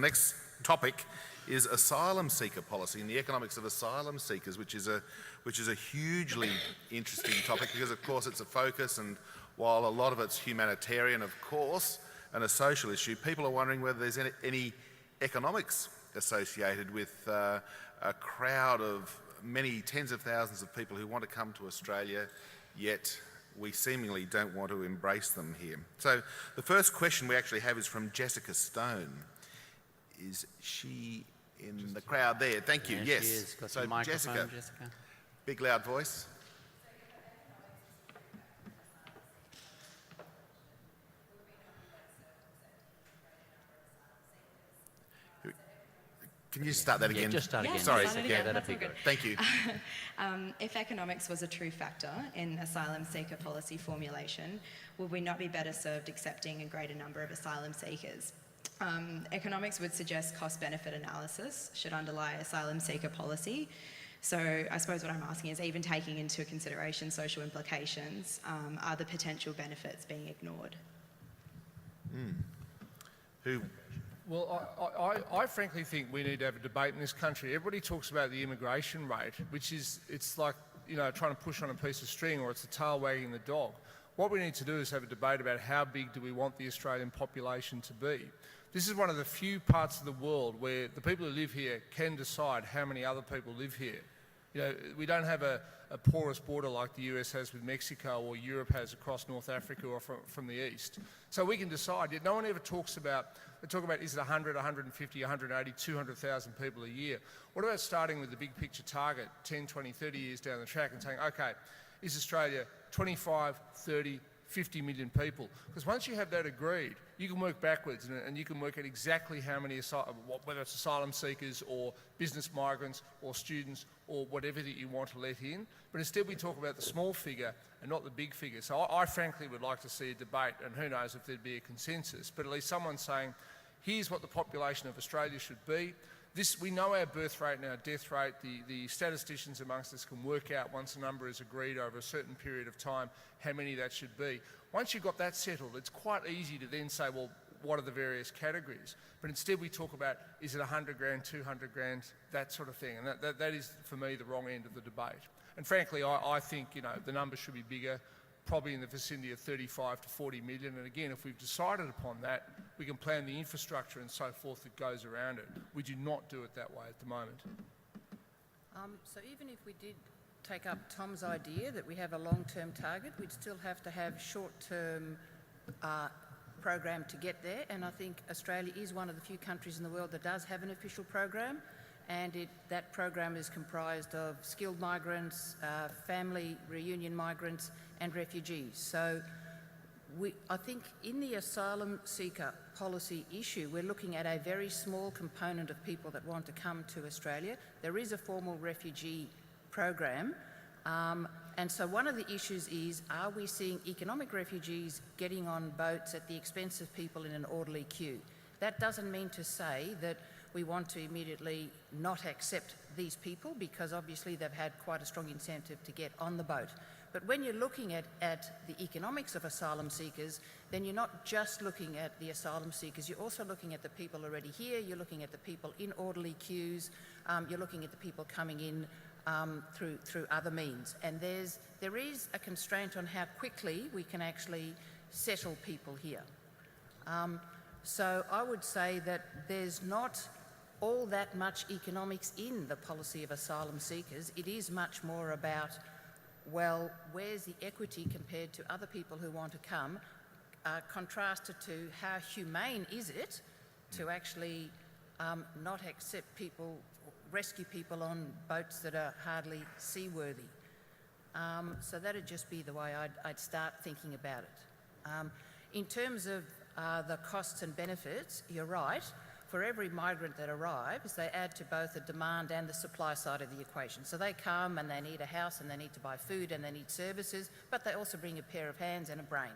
Next topic is asylum seeker policy and the economics of asylum seekers, which is a hugely interesting topic because, of course, it's a focus, and while a lot of it's humanitarian, of course, and a social issue, people are wondering whether there's any economics associated with a crowd of many tens of thousands of people who want to come to Australia, yet we seemingly don't want to embrace them here. So the first question we actually have is from Jessica Stone. Is she in the crowd there? Thank you. Yeah, yes. She is. Got so the microphone, Jessica, big loud voice. Can you start that again? Just start again. Sorry. Yeah, that'd be good. Thank you. If economics was a true factor in asylum seeker policy formulation, would we not be better served accepting a greater number of asylum seekers? Economics would suggest cost-benefit analysis should underlie asylum seeker policy. So I suppose what I'm asking is, even taking into consideration social implications, are the potential benefits being ignored? Well, I frankly think we need to have a debate in this country. Everybody talks about the immigration rate, which is, it's like, you know, trying to push on a piece of string, or it's the tail wagging the dog. What we need to do is have a debate about how big do we want the Australian population to be. This is one of the few parts of the world where the people who live here can decide how many other people live here. You know, we don't have a porous border like the US has with Mexico, or Europe has across North Africa, or from the east. So we can decide. Yet no one ever talks about, they talk about, is it 100, 150, 180, 200,000 people a year? What about starting with the big picture target 10, 20, 30 years down the track and saying, okay, is Australia 25, 30, 50 million people? Because once you have that agreed, you can work backwards and you can work at exactly how many, whether it's asylum seekers or business migrants or students or whatever that you want to let in. But instead we talk about the small figure and not the big figure. So I frankly would like to see a debate, and who knows if there'd be a consensus, but at least someone saying, here's what the population of Australia should be. We know our birth rate and our death rate. The statisticians amongst us can work out, once a number is agreed over a certain period of time, how many that should be. Once you've got that settled, it's quite easy to then say, well, what are the various categories? But instead we talk about, is it 100 grand, 200 grand, that sort of thing. And that is, for me, the wrong end of the debate. And frankly, I think, you know, the numbers should be bigger, probably in the vicinity of 35 to 40 million. And again, if we've decided upon that, we can plan the infrastructure and so forth that goes around it. We do not do it that way at the moment. So even if we did take up Tom's idea that we have a long-term target, we'd still have to have short-term program to get there. And I think Australia is one of the few countries in the world that does have an official program. And that program is comprised of skilled migrants, family reunion migrants and refugees. So I think in the asylum seeker policy issue, we're looking at a very small component of people that want to come to Australia. There is a formal refugee program. And so one of the issues is, are we seeing economic refugees getting on boats at the expense of people in an orderly queue? That doesn't mean to say that we want to immediately not accept these people, because obviously they've had quite a strong incentive to get on the boat. But when you're looking at the economics of asylum seekers, then you're not just looking at the asylum seekers, you're also looking at the people already here, you're looking at the people in orderly queues, you're looking at the people coming in through other means. And there is a constraint on how quickly we can actually settle people here. So I would say that there's not all that much economics in the policy of asylum seekers. It is much more about, well, where's the equity compared to other people who want to come, contrasted to how humane is it to actually not accept people, rescue people on boats that are hardly seaworthy. So that'd just be the way I'd start thinking about it. In terms of the costs and benefits, you're right. For every migrant that arrives, they add to both the demand and the supply side of the equation. So they come and they need a house and they need to buy food and they need services, but they also bring a pair of hands and a brain.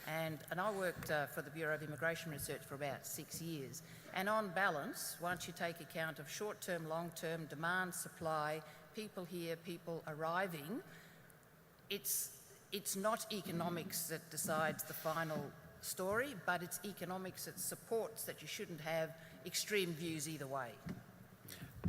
And I worked for the Bureau of Immigration Research for about 6 years. And on balance, once you take account of short-term, long-term, demand, supply, people here, people arriving, it's not economics that decides the final story, but it's economics that supports that you shouldn't have extreme views either way.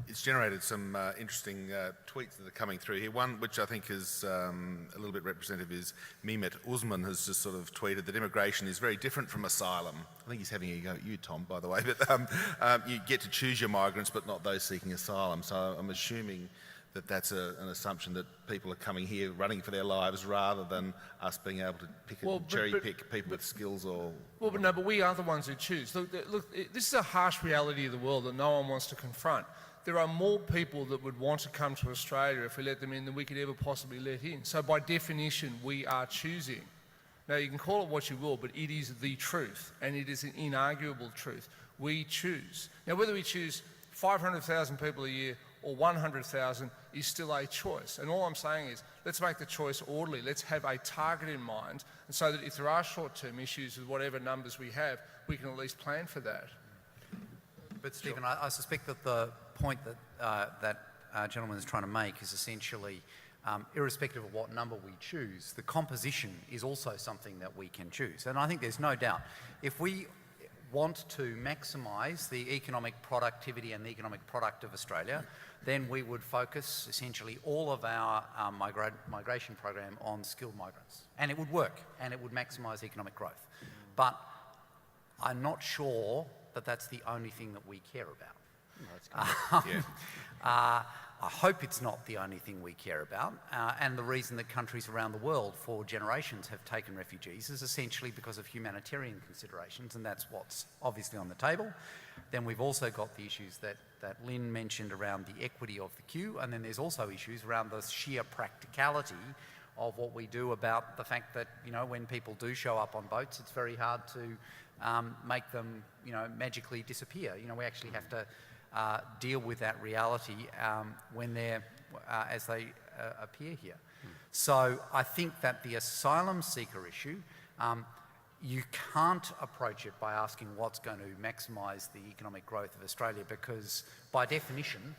It's generated some interesting tweets that are coming through here. One, which I think is a little bit representative, is Mehmet Uzman has just sort of tweeted that immigration is very different from asylum. I think he's having a go at you, Tom, by the way. But you get to choose your migrants, but not those seeking asylum. So I'm assuming that that's an assumption that people are coming here running for their lives rather than us being able to cherry pick people with skills or... Well, but we are the ones who choose. Look, this is a harsh reality of the world that no one wants to confront. There are more people that would want to come to Australia if we let them in than we could ever possibly let in. So by definition, we are choosing. Now, you can call it what you will, but it is the truth, and it is an inarguable truth. We choose. Now, whether we choose 500,000 people a year or 100,000 is still a choice. And all I'm saying is, let's make the choice orderly. Let's have a target in mind, and so that if there are short-term issues with whatever numbers we have, we can at least plan for that. But Stephen, I suspect that the point that gentleman is trying to make is essentially, irrespective of what number we choose, the composition is also something that we can choose. And I think there's no doubt, if we want to maximise the economic productivity and the economic product of Australia, then we would focus essentially all of our migration program on skilled migrants. And it would work, and it would maximise economic growth. But I'm not sure that that's the only thing that we care about. I hope it's not the only thing we care about. And the reason that countries around the world for generations have taken refugees is essentially because of humanitarian considerations, and that's what's obviously on the table. Then we've also got the issues that Lynn mentioned around the equity of the queue, and then there's also issues around the sheer practicality of what we do about the fact that, you know, when people do show up on boats, it's very hard to make them, you know, magically disappear. You know, we actually have to deal with that reality when they're, as they appear here. So I think that the asylum seeker issue, you can't approach it by asking what's going to maximise the economic growth of Australia, because by definition,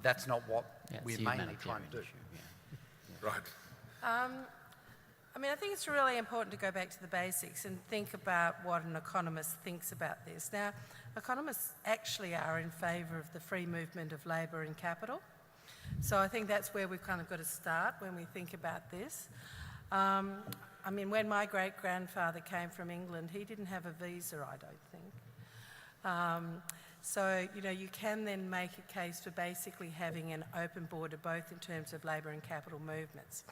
that's not what we're mainly trying to do. Right. I mean, I think it's really important to go back to the basics and think about what an economist thinks about this. Now, economists actually are in favour of the free movement of labour and capital. So I think that's where we've kind of got to start when we think about this. I mean, when my great-grandfather came from England, he didn't have a visa, I don't think. So, you know, you can then make a case for basically having an open border, both in terms of labour and capital movements.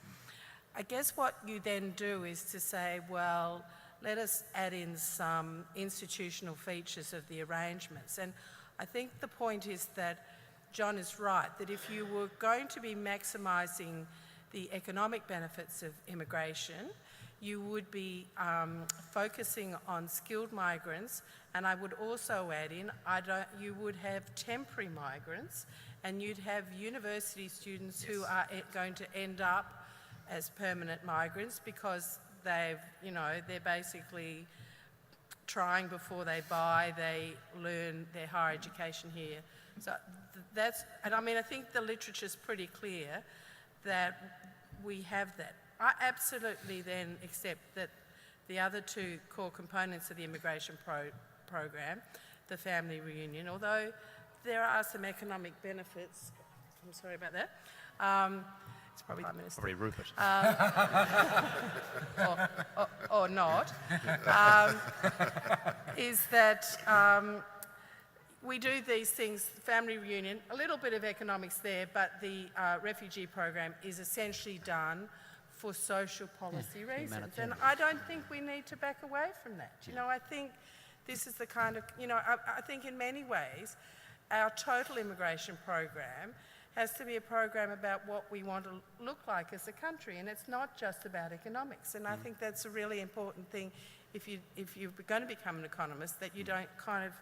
I guess what you then do is to say, well, let us add in some institutional features of the arrangements. And I think the point is that John is right, that if you were going to be maximising the economic benefits of immigration, you would be focusing on skilled migrants, and I would also add in, you would have temporary migrants, and you'd have university students who are going to end up as permanent migrants because they're basically trying before they buy, they learn their higher education here. So and I mean, I think the literature's pretty clear that we have that. I absolutely then accept that the other two core components of the immigration program, the family reunion, although there are some economic benefits, I'm sorry about that, it's probably the Minister. Probably Rupert. Or not, is that we do these things, family reunion, a little bit of economics there, but the refugee program is essentially done for social policy reasons. And I don't think we need to back away from that. You know, I think this is the kind of, you know, I think in many ways our total immigration program has to be a program about what we want to look like as a country, and it's not just about economics. And I think that's a really important thing if you're going to become an economist, that you don't kind of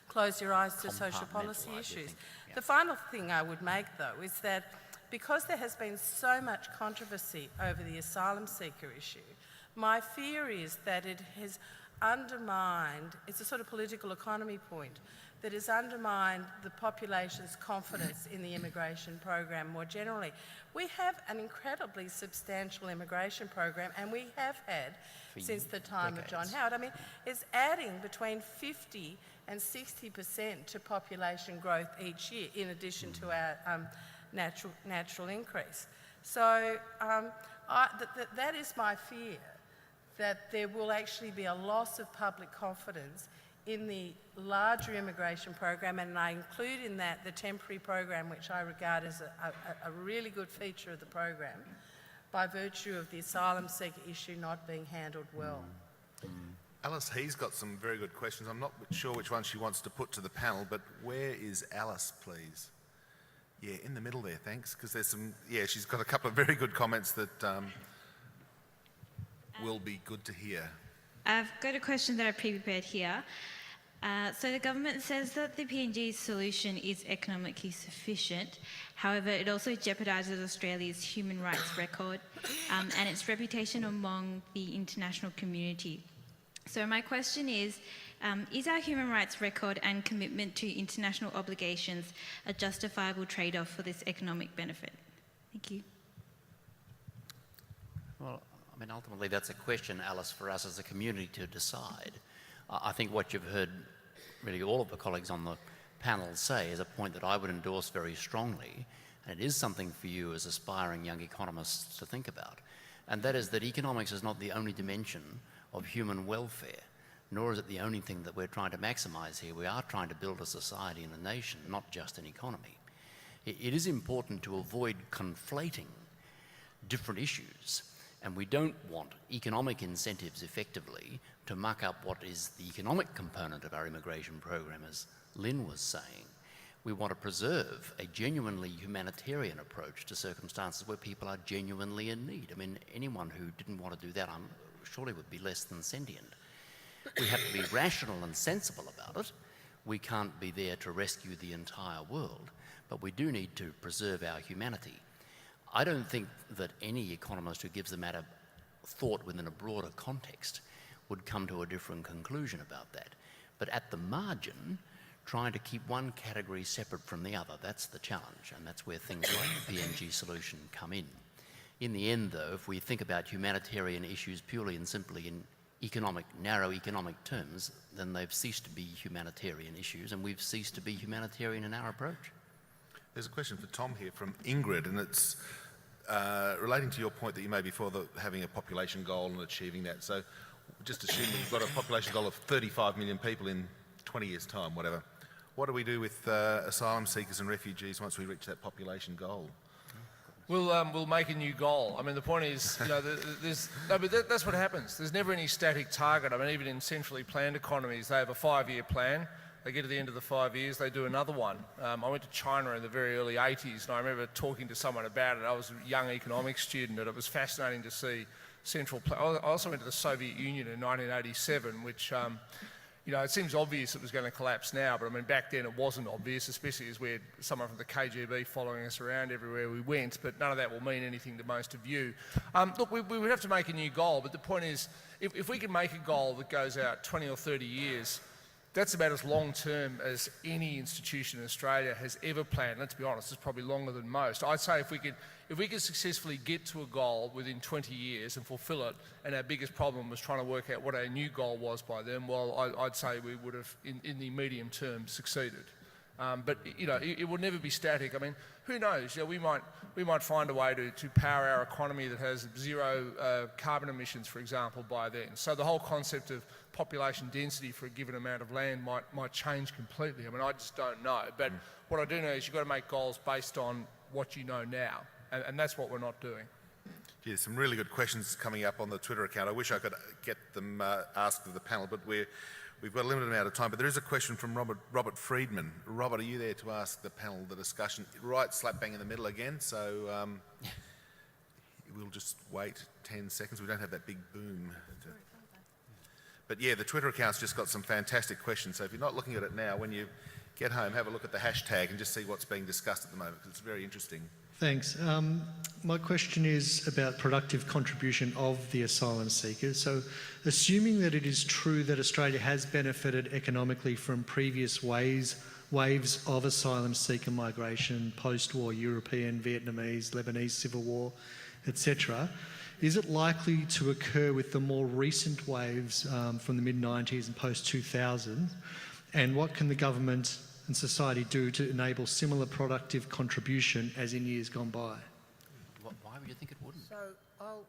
close your eyes to social policy issues. The final thing I would make, though, is that because there has been so much controversy over the asylum seeker issue, my fear is that it has undermined, it's a sort of political economy point, that has undermined the population's confidence in the immigration program more generally. We have an incredibly substantial immigration program, and we have had since the time of John Howard. I mean, it's adding between 50 and 60% to population growth each year, in addition to our natural increase. So that is my fear, that there will actually be a loss of public confidence in the larger immigration program, and I include in that the temporary program, which I regard as a really good feature of the program, by virtue of the asylum seeker issue not being handled well. Alice He's got some very good questions. I'm not sure which one she wants to put to the panel, but where is Alice, please? Yeah, in the middle there, thanks, because there's some, yeah, she's got a couple of very good comments that will be good to hear. I've got a question that I pre-prepared here. So the government says that the PNG solution is economically sufficient. However, it also jeopardises Australia's human rights record and its reputation among the international community. So my question is our human rights record and commitment to international obligations a justifiable trade-off for this economic benefit? Thank you. Well, I mean, ultimately that's a question, Alice, for us as a community to decide. I think what you've heard really all of the colleagues on the panel say is a point that I would endorse very strongly, and it is something for you as aspiring young economists to think about, and that is that economics is not the only dimension of human welfare, nor is it the only thing that we're trying to maximise here. We are trying to build a society and a nation, not just an economy. It is important to avoid conflating different issues, and we don't want economic incentives effectively to muck up what is the economic component of our immigration program, as Lynn was saying. We want to preserve a genuinely humanitarian approach to circumstances where people are genuinely in need. I mean, anyone who didn't want to do that surely would be less than sentient. We have to be rational and sensible about it. We can't be there to rescue the entire world, but we do need to preserve our humanity. I don't think that any economist who gives the matter thought within a broader context would come to a different conclusion about that. But at the margin, trying to keep one category separate from the other, that's the challenge, and that's where things like the PNG solution come in. In the end, though, if we think about humanitarian issues purely and simply in narrow economic terms, then they've ceased to be humanitarian issues, and we've ceased to be humanitarian in our approach. There's a question for Tom here from Ingrid, and it's relating to your point that you made before, having a population goal and achieving that. So just assume we've got a population goal of 35 million people in 20 years' time, whatever. What do we do with asylum seekers and refugees once we reach that population goal? We'll make a new goal. I mean, the point is, you know, that's what happens. There's never any static target. I mean, even in centrally planned economies, they have a 5-year plan. They get to the end of the 5 years, they do another one. I went to China in the very early 80s, and I remember talking to someone about it. I was a young economics student, and it was fascinating to see central plan. I also went to the Soviet Union in 1987, which, you know, it seems obvious it was going to collapse now, but I mean, back then it wasn't obvious, especially as we had someone from the KGB following us around everywhere we went, but none of that will mean anything to most of you. Look, we would have to make a new goal, but the point is, if we can make a goal that goes out 20 or 30 years, that's about as long-term as any institution in Australia has ever planned. Let's be honest, it's probably longer than most. I'd say if we could successfully get to a goal within 20 years and fulfil it, and our biggest problem was trying to work out what our new goal was by then, well, I'd say we would have, in the medium term, succeeded. But you know, it will never be static. I mean, who knows? You know, we might find a way to power our economy that has zero carbon emissions, for example, by then. So the whole concept of population density for a given amount of land might change completely. I mean, I just don't know. But what I do know is you've got to make goals based on what you know now, and that's what we're not doing. Yeah, some really good questions coming up on the Twitter account. I wish I could get them asked of the panel, but we've got a limited amount of time. But there is a question from Robert Friedman. Robert, are you there to ask the panel the discussion? Right slap bang in the middle again, so we'll just wait 10 seconds. We don't have that big boom. But yeah, the Twitter account's just got some fantastic questions. So if you're not looking at it now, when you get home, have a look at the hashtag and just see what's being discussed at the moment, because it's very interesting. Thanks. My question is about productive contribution of the asylum seekers. So assuming that it is true that Australia has benefited economically from previous waves of asylum seeker migration, post-war European, Vietnamese, Lebanese civil war, etc., is it likely to occur with the more recent waves from the mid-90s and post-2000? And what can the government and society do to enable similar productive contribution as in years gone by? Why would you think it wouldn't? So I'll,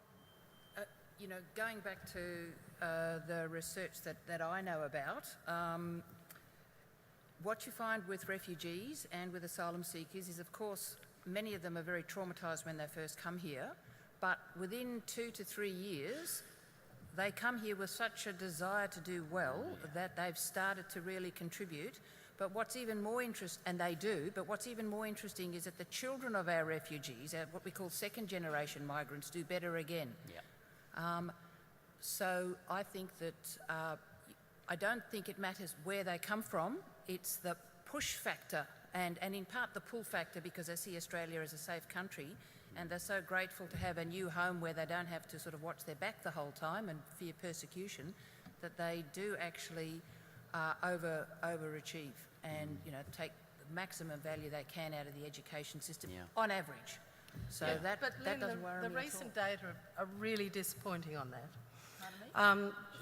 going back to the research that I know about, what you find with refugees and with asylum seekers is, of course, many of them are very traumatised when they first come here, but within 2 to 3 years, they come here with such a desire to do well that they've started to really contribute. But what's even more but what's even more interesting is that the children of our refugees, what we call second-generation migrants, do better again. Yeah. So I think that I don't think it matters where they come from. It's the push factor and in part the pull factor, because they see Australia as a safe country and they're so grateful to have a new home where they don't have to sort of watch their back the whole time and fear persecution, that they do actually overachieve and take the maximum value they can out of the education system on average. So that doesn't worry me the at recent all. data are really disappointing on that.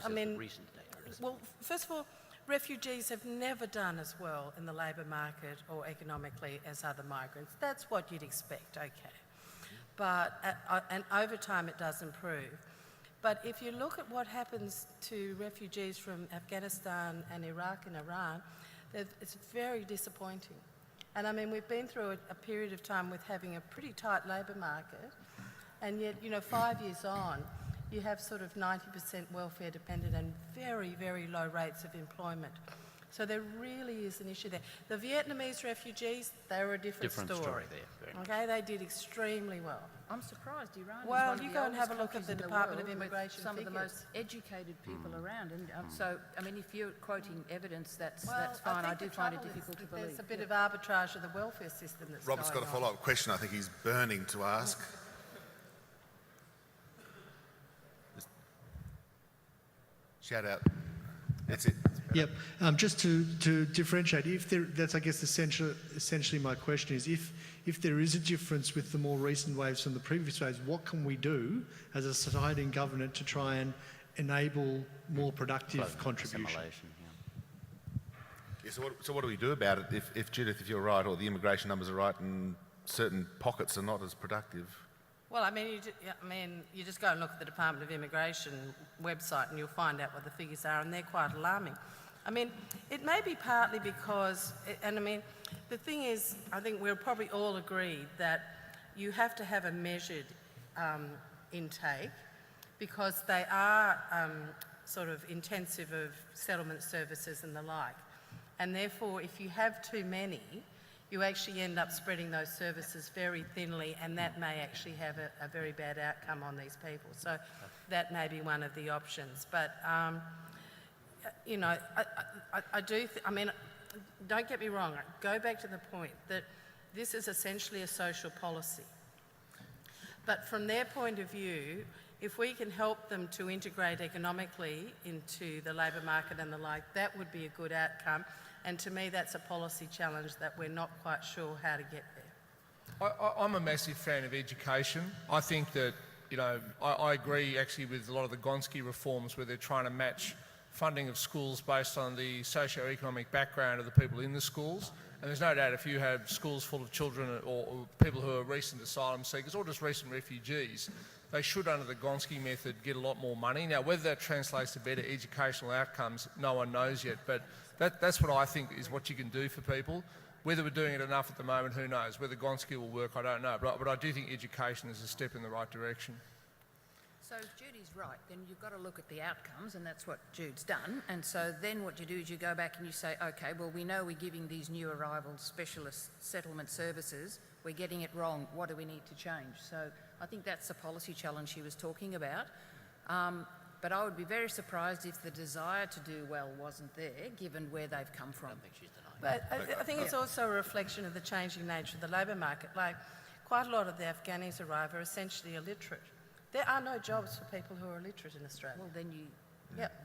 Says the recent data. Well, first of all, refugees have never done as well in the labour market or economically as other migrants. That's what you'd expect, okay. But, and over time it does improve. But if you look at what happens to refugees from Afghanistan and Iraq and Iran, it's very disappointing. And I mean, we've been through a period of time with having a pretty tight labour market, and yet, 5 years on, you have sort of 90% welfare dependent and very, very low rates of employment. So there really is an issue there. The Vietnamese refugees, they were a different story. There. Okay, they did extremely well. I'm surprised Iran is Well, one of you the go and have a oldest look at the countries in Department of world with Immigration some of the figures. most educated people around. And so, I mean, if you're quoting evidence, that's fine. I do the find it trouble is difficult to that believe. there's a bit of arbitrage of the welfare system that's Robert's got going a on. follow-up question I think he's burning to ask. Just shout out. That's it. Yep. Just to differentiate, that's I guess essentially my question is, if there is a difference with the more recent waves from the previous waves, what can we do as a society and government to try and enable more productive contribution? Assimilation, Yeah, so what do we do about it if Judith, if you're right, or the immigration numbers are right and certain pockets are not as productive? Well, I mean, you just go and look at the Department of Immigration website and you'll find out what the figures are, and they're quite alarming. I mean, it may be partly because, and I mean, the thing is, I think we'll probably all agree that you have to have a measured intake, because they are sort of intensive of settlement services and the like. And therefore, if you have too many, you actually end up spreading those services very thinly, and that may actually have a very bad outcome on these people. So that may be one of the options. But, I mean, don't get me wrong, go back to the point that this is essentially a social policy. But from their point of view, if we can help them to integrate economically into the labour market and the like, that would be a good outcome. And to me, that's a policy challenge that we're not quite sure how to get there. I'm a massive fan of education. I think that, I agree actually with a lot of the Gonski reforms where they're trying to match funding of schools based on the socio-economic background of the people in the schools. And there's no doubt if you have schools full of children or people who are recent asylum seekers or just recent refugees, they should, under the Gonski method, get a lot more money. Now, whether that translates to better educational outcomes, no one knows yet, but that's what I think is what you can do for people. Whether we're doing it enough at the moment, who knows? Whether Gonski will work, I don't know. But I do think education is a step in the right direction. So if Judy's right, then you've got to look at the outcomes, and that's what Jude's done. And so then what you do is you go back and you say, okay, well, we know we're giving these new arrivals specialist settlement services. We're getting it wrong. What do we need to change? So I think that's the policy challenge she was talking about. But I would be very surprised if the desire to do well wasn't there, given where they've come from. I don't think she's denying But I think it's also a reflection of the changing nature of the labour market. Like, quite a lot of the Afghanis arrive are essentially illiterate. There are no jobs for people who are illiterate in Australia. Well, then you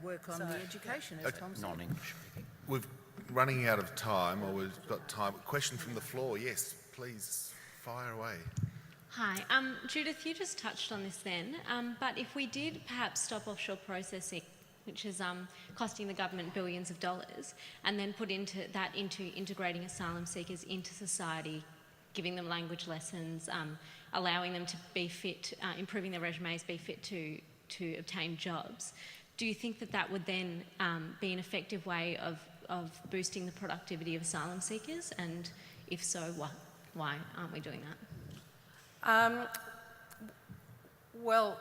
work on the education, as Tom said. non-English speaking. We're running out of time, or we've got time. Question from the floor. Yes, please, fire away. Hi. Judith, you just touched on this then, but if we did perhaps stop offshore processing which is costing the government billions of dollars, and then put into integrating asylum seekers into society, giving them language lessons, allowing them to be fit, improving their resumes, be fit to obtain jobs. Do you think that that would then be an effective way of boosting the productivity of asylum seekers? And if so, why aren't we doing that? Well,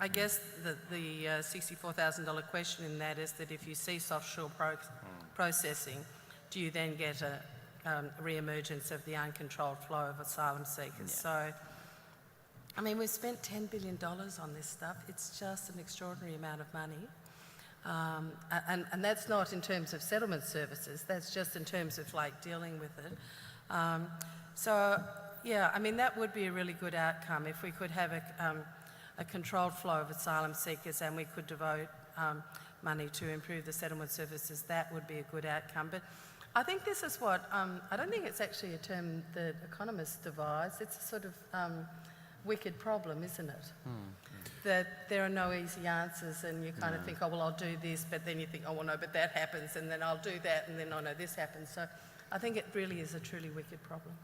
I guess the $64,000 question in that is that if you cease offshore processing, do you then get a re-emergence of the uncontrolled flow of asylum seekers? Yeah. So, I mean, we've spent $10 billion on this stuff. It's just an extraordinary amount of money. And that's not in terms of settlement services, that's just in terms of like dealing with it. So, yeah, I mean, that would be a really good outcome if we could have a controlled flow of asylum seekers and we could devote money to improve the settlement services. That would be a good outcome. But I think this is what, I don't think it's actually a term that economists devise. It's a sort of wicked problem, isn't it? That there are no easy answers and you kind of think, oh, well, I'll do this, but then you think, oh, well, no, but that happens, and then I'll do that, and then, oh, no, this happens. So I think it really is a truly wicked problem.